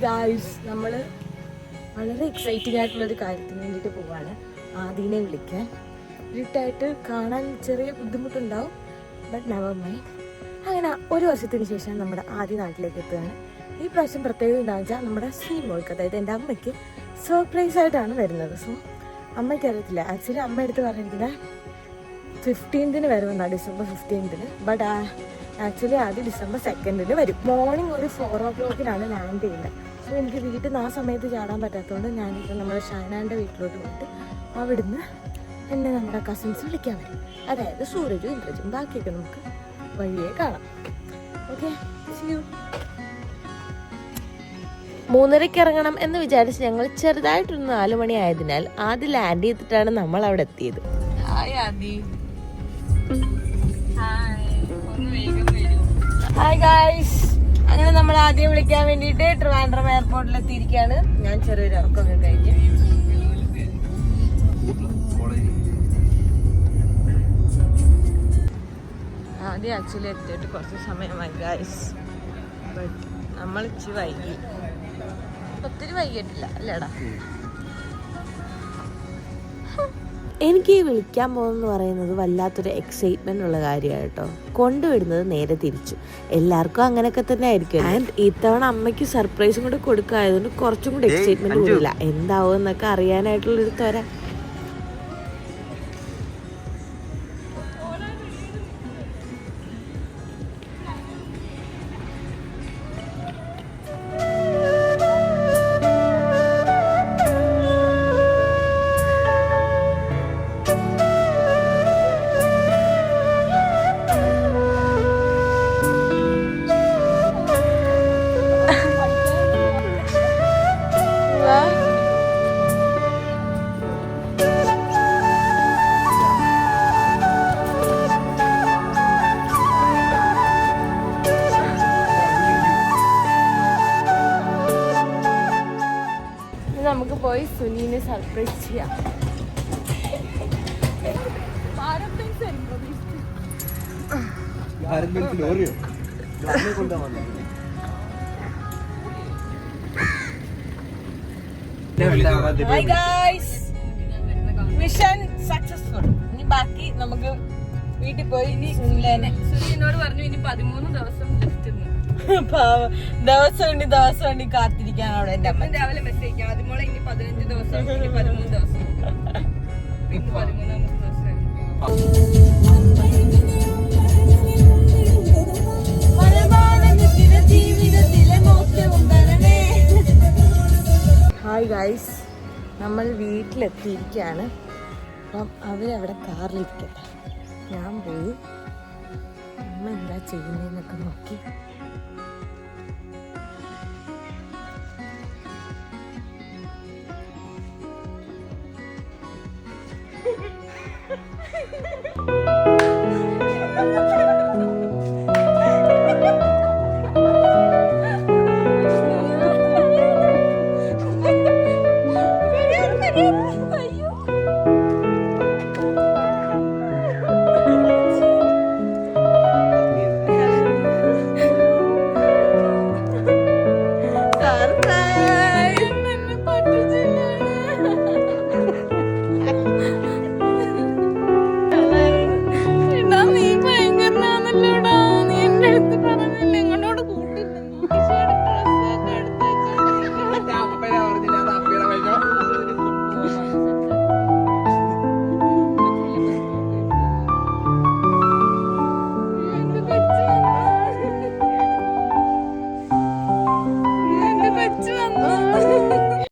Guys, നമ്മൾ വളരെ exciting ആയിട്ടുള്ളൊരു കാര്യത്തിന് വേണ്ടിയിട്ട് പോവാണ്. ആദീനെ വിളിക്കാൻ. ഇരുട്ടായിട്ട് കാണാൻ ചെറിയ ബുദ്ധിമുട്ടുണ്ടാവും, ബട്ട് നെവർ മൈൻഡ്. അങ്ങനെ ഒരു വർഷത്തിന് ശേഷം നമ്മുടെ ആദ്യ നാട്ടിലേക്ക് എത്തുകയാണ്. ഈ പ്രാവശ്യം പ്രത്യേകത എന്താണെന്ന് വെച്ചാൽ നമ്മുടെ മോൾക്ക്, അതായത് എൻ്റെ അമ്മയ്ക്ക് സർപ്രൈസ് ആയിട്ടാണ് വരുന്നത്. സോ അമ്മയ്ക്ക് അറിയത്തില്ല. ആക്ച്വലി അമ്മ എടുത്ത് പറഞ്ഞിരിക്കുന്നത് 15 വരുമെന്നാണ്, December 15. ബട്ട് ആക്ച്വലി ആദ്യം December 2 വരും. മോർണിംഗ് ഒരു 4 o'clock ലാൻഡ് ചെയ്യുന്നത്. സോ എനിക്ക് വീട്ടിൽ നിന്ന് ആ സമയത്ത് ചാടാൻ പറ്റാത്തതുകൊണ്ട് ഞാനിപ്പോൾ നമ്മുടെ ഷൈനാൻ്റെ വീട്ടിലോട്ട് പോയിട്ട് അവിടുന്ന് എന്നെ നമ്മുടെ കസിൻസ് വിളിക്കാൻ വരും. അതായത് സൂരജും ഇന്ദ്രജും. ബാക്കിയൊക്കെ നമുക്ക് വഴിയെ കാണാം. Okay, see you. 3:30 ഇറങ്ങണം എന്ന് വിചാരിച്ച് ഞങ്ങൾ ചെറുതായിട്ടൊരു 4 മണി ആയതിനാൽ ആദ്യം ലാൻഡ് ചെയ്തിട്ടാണ് നമ്മൾ അവിടെ എത്തിയത്. ഹായ് ആദി. Hi guys. അങ്ങനെ നമ്മൾ ആദ്യം വിളിക്കാൻ വേണ്ടിയിട്ട് ട്രിവാൻഡ്രം എയർപോർട്ടിൽ എത്തിയിരിക്കുകയാണ്. ഞാൻ ചെറിയൊരു ഇറക്കമൊക്കെ കഴിഞ്ഞു. ആദ്യം ആക്ച്വലി എത്തിയിട്ട് കുറച്ച് സമയമായി ഗായ്സ്. ബട്ട് നമ്മൾ ഇച്ചിരി വൈകി. ഒത്തിരി വൈകിട്ടില്ല അല്ലേടാ? എനിക്ക് ഈ വിളിക്കാൻ പോകുന്നതെന്ന് പറയുന്നത് വല്ലാത്തൊരു എക്സൈറ്റ്മെന്റ് ഉള്ള കാര്യമാണ് കേട്ടോ. കൊണ്ടുവിടുന്നത് നേരെ തിരിച്ചു. എല്ലാവർക്കും അങ്ങനെയൊക്കെ തന്നെ ആയിരിക്കും. ആൻഡ് ഇത്തവണ അമ്മയ്ക്ക് സർപ്രൈസും കൂടെ കൊടുക്കായതുകൊണ്ട് കുറച്ചും കൂടെ എക്സൈറ്റ്മെന്റ് കൂടില്ല. എന്താവും എന്നൊക്കെ അറിയാനായിട്ടുള്ളൊരു ത്വര. നമുക്ക് പോയി സുനീനെ സർപ്രൈസ് ചെയ്യാം. Mission successful. ഇനി ബാക്കി നമുക്ക് വീട്ടിൽ പോയി സുനീനോട് പറഞ്ഞു ഇനി 13 ദിവസം ദിവസം വേണ്ടി കാത്തിരിക്കാൻ അവിടെ എന്റെ അമ്മ രാവിലെ മെസ്സേജ് അയക്കാം. അതുപോലെ ഇനി 15 ദിവസം, ഇനി 13 ദിവസം, ഇന്ന് 13ാമത്തെ ദിവസം. ഹായ് ഗൈസ്, നമ്മൾ വീട്ടിലെത്തിയിരിക്കുകയാണ്. അപ്പം അവരവിടെ കാറിലിരിക്കട്ടെ, ഞാൻ പോയി അമ്മ എന്താ ചെയ്യുന്നതെന്നൊക്കെ നോക്കി.